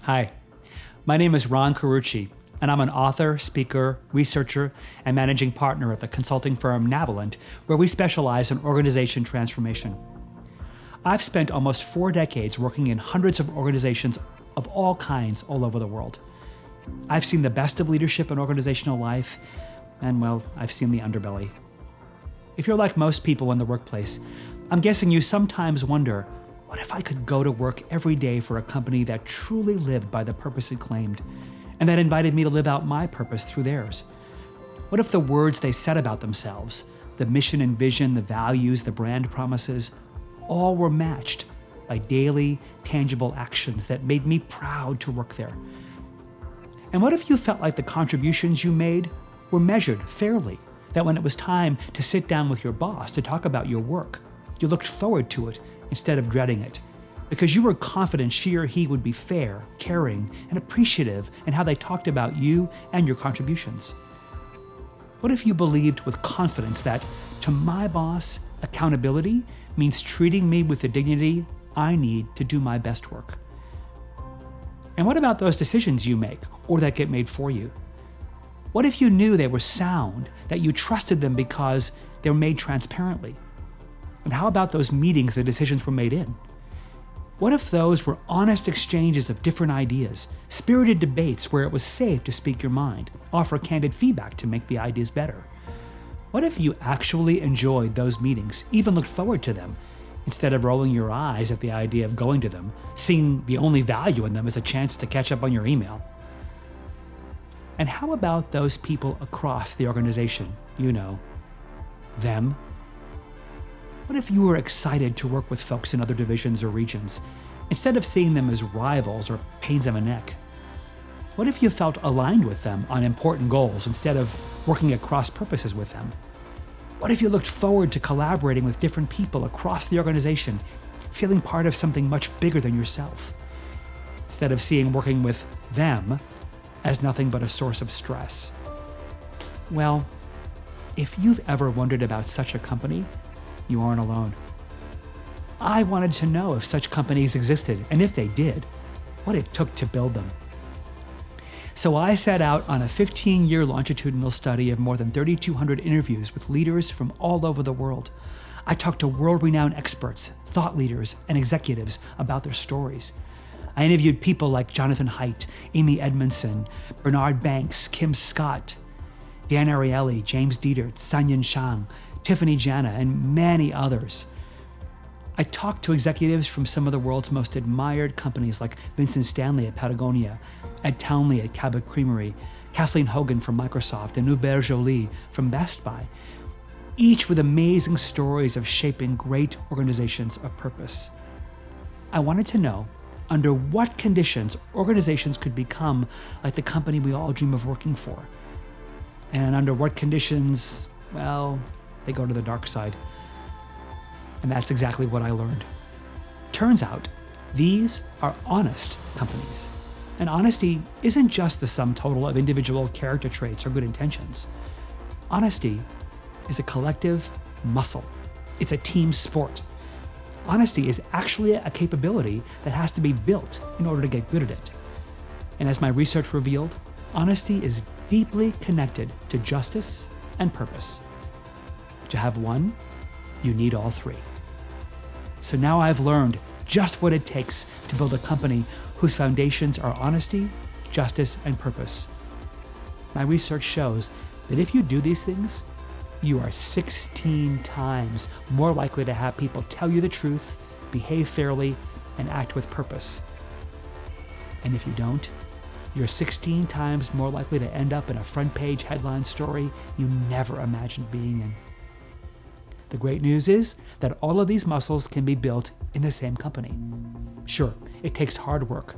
Hi, my name is Ron Carucci, and I'm an author, speaker, researcher, and managing partner at the consulting firm Navilant, where we specialize in organization transformation. I've spent almost 4 decades working in hundreds of organizations of all kinds all over the world. I've seen the best of leadership and organizational life, and well, I've seen the underbelly. If you're like most people in the workplace, I'm guessing you sometimes wonder, what if I could go to work every day for a company that truly lived by the purpose it claimed, and that invited me to live out my purpose through theirs? What if the words they said about themselves, the mission and vision, the values, the brand promises, all were matched by daily, tangible actions that made me proud to work there? And what if you felt like the contributions you made were measured fairly, that when it was time to sit down with your boss to talk about your work, you looked forward to it instead of dreading it, because you were confident she or he would be fair, caring, and appreciative in how they talked about you and your contributions? What if you believed with confidence that, to my boss, accountability means treating me with the dignity I need to do my best work? And what about those decisions you make, or that get made for you? What if you knew they were sound, that you trusted them because they were made transparently? And how about those meetings the decisions were made in? What if those were honest exchanges of different ideas, spirited debates where it was safe to speak your mind, offer candid feedback to make the ideas better? What if you actually enjoyed those meetings, even looked forward to them, instead of rolling your eyes at the idea of going to them, seeing the only value in them as a chance to catch up on your email? And how about those people across the organization? You know, them. What if you were excited to work with folks in other divisions or regions, instead of seeing them as rivals or pains in the neck? What if you felt aligned with them on important goals instead of working at cross purposes with them? What if you looked forward to collaborating with different people across the organization, feeling part of something much bigger than yourself, instead of seeing working with them as nothing but a source of stress? Well, if you've ever wondered about such a company, you aren't alone. I wanted to know if such companies existed, and if they did, what it took to build them. So I set out on a 15-year longitudinal study of more than 3,200 interviews with leaders from all over the world. I talked to world-renowned experts, thought leaders, and executives about their stories. I interviewed people like Jonathan Haidt, Amy Edmondson, Bernard Banks, Kim Scott, Dan Ariely, James Dietert, Sanyan Shang, Tiffany Jana, and many others. I talked to executives from some of the world's most admired companies like Vincent Stanley at Patagonia, Ed Townley at Cabot Creamery, Kathleen Hogan from Microsoft, and Hubert Joly from Best Buy, each with amazing stories of shaping great organizations of purpose. I wanted to know under what conditions organizations could become like the company we all dream of working for, and under what conditions, well, they go to the dark side. And that's exactly what I learned. Turns out, these are honest companies. And honesty isn't just the sum total of individual character traits or good intentions. Honesty is a collective muscle. It's a team sport. Honesty is actually a capability that has to be built in order to get good at it. And as my research revealed, honesty is deeply connected to justice and purpose. To have one, you need all three. So now I've learned just what it takes to build a company whose foundations are honesty, justice, and purpose. My research shows that if you do these things, you are 16 times more likely to have people tell you the truth, behave fairly, and act with purpose. And if you don't, you're 16 times more likely to end up in a front-page headline story you never imagined being in. The great news is that all of these muscles can be built in the same company. Sure, it takes hard work,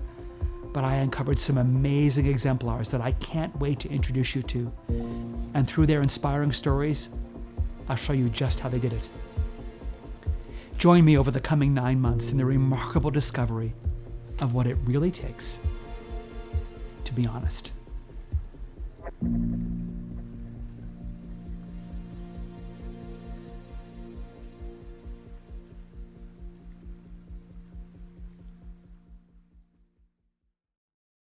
but I uncovered some amazing exemplars that I can't wait to introduce you to. And through their inspiring stories, I'll show you just how they did it. Join me over the coming 9 months in the remarkable discovery of what it really takes to be honest.